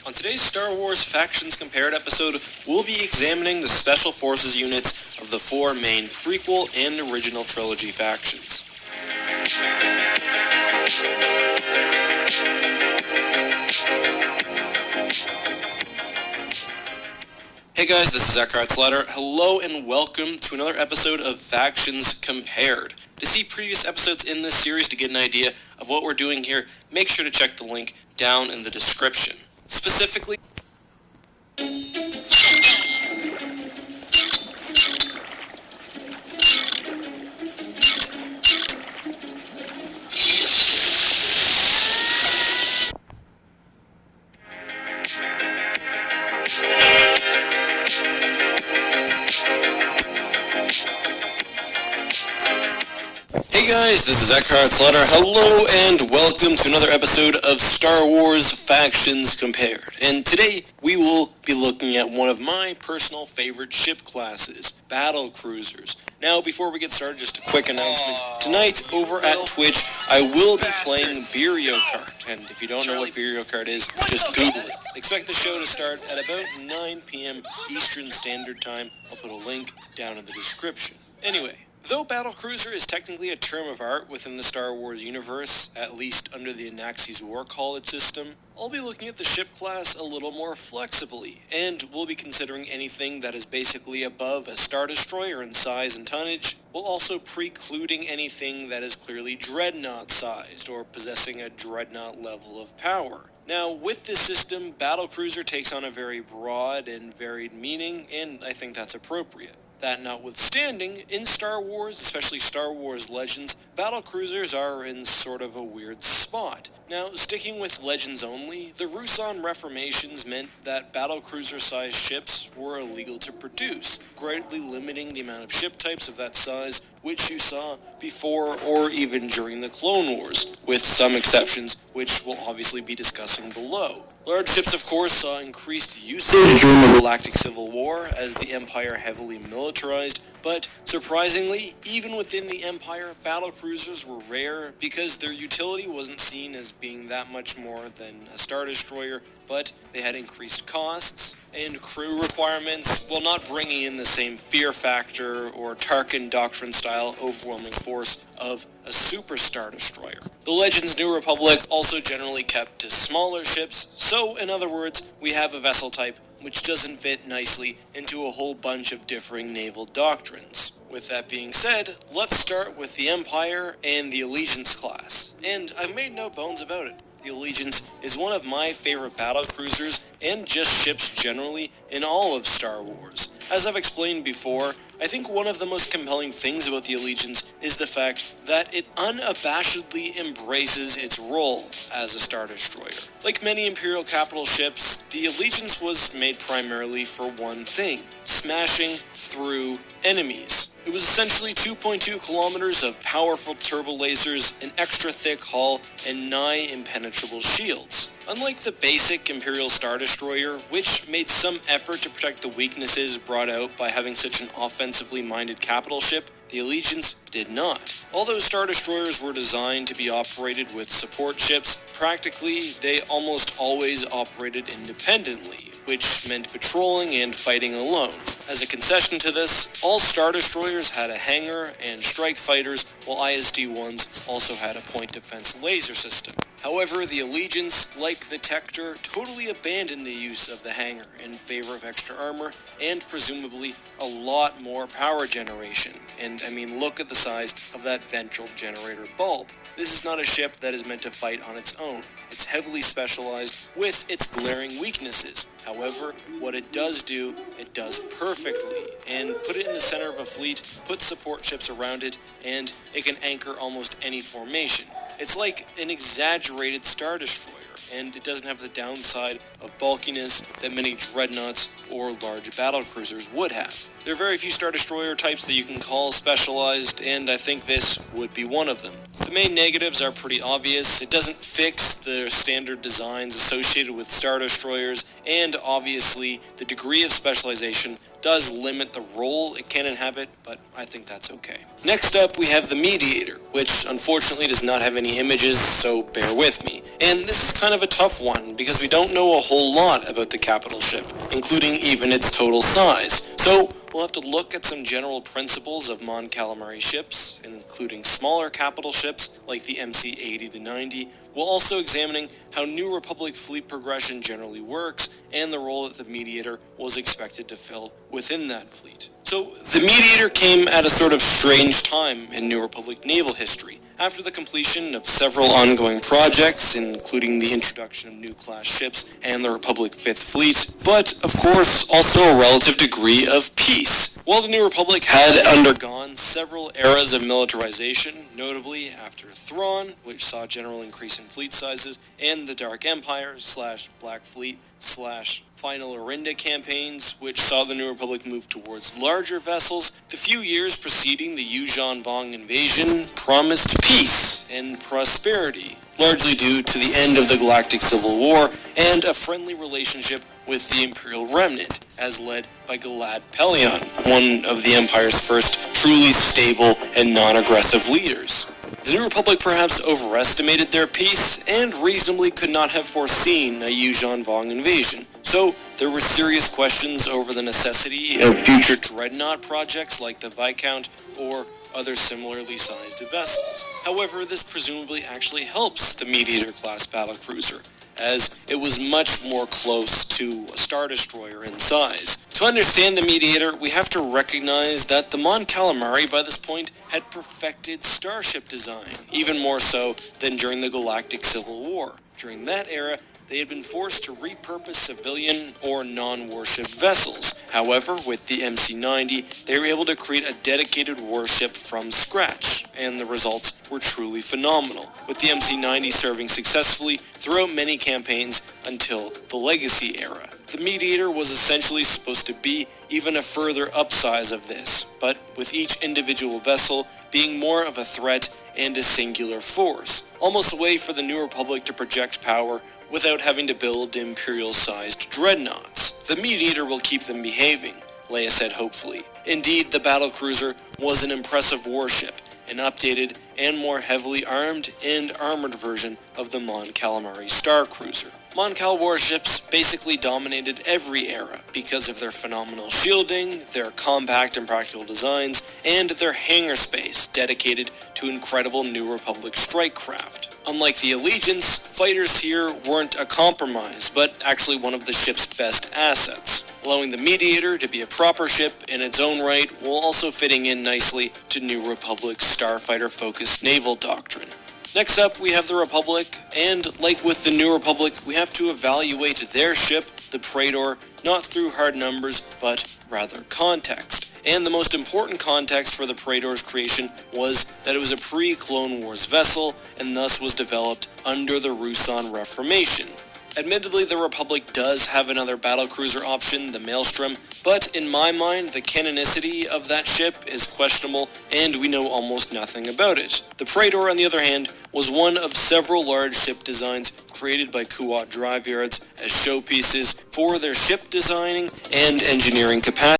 On today's Star Wars Factions Compared episode, we'll be examining the Special Forces units of the four main prequel and original trilogy factions. Hey guys, this is Eckhart Slatter. Hello and welcome to another episode of Factions Compared. To see previous episodes in this series to get an idea of what we're doing here, make sure to check the link down in the description. Specifically, hey guys, this is Eckhart Slatter. Hello and welcome to another episode of Star Wars Factions Compared. And today we will be looking at one of my personal favorite ship classes, battle cruisers. Now, before we get started, just a quick announcement. Tonight, over at Twitch, I will be playing Beerio Kart. And if you don't know what Beerio Kart is, just Google it. Expect the show to start at about 9 p.m. Eastern Standard Time. I'll put a link down in the description. Anyway, though battlecruiser is technically a term of art within the Star Wars universe, at least under the Anaxes War College system, I'll be looking at the ship class a little more flexibly, and we'll be considering anything that is basically above a Star Destroyer in size and tonnage, while also precluding anything that is clearly Dreadnought-sized, or possessing a Dreadnought level of power. Now, with this system, battlecruiser takes on a very broad and varied meaning, and I think that's appropriate. That notwithstanding, in Star Wars, especially Star Wars Legends, battlecruisers are in sort of a weird spot. Now, sticking with Legends only, the Ruusan reformations meant that battlecruiser-sized ships were illegal to produce, greatly limiting the amount of ship types of that size which you saw before or even during the Clone Wars, with some exceptions which we'll obviously be discussing below. Large ships, of course, saw increased usage during the Galactic Civil War as the Empire heavily militarized, but surprisingly, even within the Empire, battlecruisers were rare because their utility wasn't seen as being that much more than a Star Destroyer, but they had increased costs and crew requirements while not bringing in the same fear factor or Tarkin Doctrine-style overwhelming force of a Super Star Destroyer. The Legends New Republic also generally kept to smaller ships, so in other words, we have a vessel type which doesn't fit nicely into a whole bunch of differing naval doctrines. With that being said, let's start with the Empire and the Allegiance class, and I've made no bones about it. The Allegiance is one of my favorite battlecruisers and just ships generally in all of Star Wars. As I've explained before, I think one of the most compelling things about the Allegiance is the fact that it unabashedly embraces its role as a Star Destroyer. Like many Imperial capital ships, the Allegiance was made primarily for one thing: smashing through enemies. It was essentially 2.2 kilometers of powerful turbo lasers, an extra thick hull, and nigh impenetrable shields. Unlike the basic Imperial Star Destroyer, which made some effort to protect the weaknesses brought out by having such an offensively minded capital ship, the Allegiance did not. Although Star Destroyers were designed to be operated with support ships, practically they almost always operated independently, which meant patrolling and fighting alone. As a concession to this, all Star Destroyers had a hangar and strike fighters, while ISD-1s also had a point defense laser system. However, the Allegiance, like the Tector, totally abandoned the use of the hangar in favor of extra armor and presumably a lot more power generation. And I mean, look at the size of that ventral generator bulb. This is not a ship that is meant to fight on its own. It's heavily specialized with its glaring weaknesses. However, what it does do, it does perfectly. And put it in the center of a fleet, put support ships around it, and it can anchor almost any formation. It's like an exaggerated Star Destroyer, and it doesn't have the downside of bulkiness that many dreadnoughts or large battlecruisers would have. There are very few Star Destroyer types that you can call specialized, and I think this would be one of them. The main negatives are pretty obvious. It doesn't fix the standard designs associated with Star Destroyers, and obviously the degree of specialization does limit the role it can inhabit, but I think that's okay. Next up, we have the Mediator, which unfortunately does not have any images, so bear with me. And this is kind of a tough one because we don't know a whole lot about the capital ship, including even its total size. So we'll have to look at some general principles of Mon Calamari ships, including smaller capital ships like the MC-80-90, while also examining how New Republic fleet progression generally works and the role that the Mediator was expected to fill within that fleet. So the Mediator came at a sort of strange time in New Republic naval history. After the completion of several ongoing projects, including the introduction of new class ships and the Republic Fifth Fleet, but, of course, also a relative degree of peace. While the New Republic had undergone several eras of militarization, notably after Thrawn, which saw a general increase in fleet sizes, and the Dark Empire / Black Fleet / Final Orinda campaigns, which saw the New Republic move towards larger vessels, the few years preceding the Yuuzhan Vong invasion promised peace and prosperity, largely due to the end of the Galactic Civil War and a friendly relationship with the Imperial Remnant, as led by Galad Pellaeon, one of the Empire's first truly stable and non-aggressive leaders. The New Republic perhaps overestimated their peace and reasonably could not have foreseen a Yuuzhan Vong invasion. So there were serious questions over the necessity of future dreadnought projects like the Viscount or other similarly sized vessels. However, this presumably actually helps the Mediator-class battlecruiser, as it was much more close to a Star Destroyer in size. To understand the Mediator, we have to recognize that the Mon Calamari by this point had perfected starship design, even more so than during the Galactic Civil War. During that era, they had been forced to repurpose civilian or non-warship vessels. However, with the MC-90, they were able to create a dedicated warship from scratch, and the results were truly phenomenal, with the MC-90 serving successfully throughout many campaigns until the Legacy era. The Mediator was essentially supposed to be even a further upsize of this, but with each individual vessel being more of a threat and a singular force, almost a way for the New Republic to project power without having to build Imperial-sized dreadnoughts. The Mediator will keep them behaving, Leia said hopefully. Indeed, the battlecruiser was an impressive warship, an updated and more heavily armed and armored version of the Mon Calamari Star Cruiser. Mon Cal warships basically dominated every era because of their phenomenal shielding, their compact and practical designs, and their hangar space dedicated to incredible New Republic strike craft. Unlike the Allegiance, fighters here weren't a compromise, but actually one of the ship's best assets, allowing the Mediator to be a proper ship in its own right while also fitting in nicely to New Republic's starfighter-focused naval doctrine. Next up, we have the Republic, and like with the New Republic, we have to evaluate their ship, the Praetor, not through hard numbers, but rather context. And the most important context for the Praetor's creation was that it was a pre-Clone Wars vessel, and thus was developed under the Ruusan Reformation. Admittedly, the Republic does have another battlecruiser option, the Maelstrom, but in my mind, the canonicity of that ship is questionable, and we know almost nothing about it. The Praetor, on the other hand, was one of several large ship designs created by Kuat Drive Yards as showpieces for their ship designing and engineering capacity.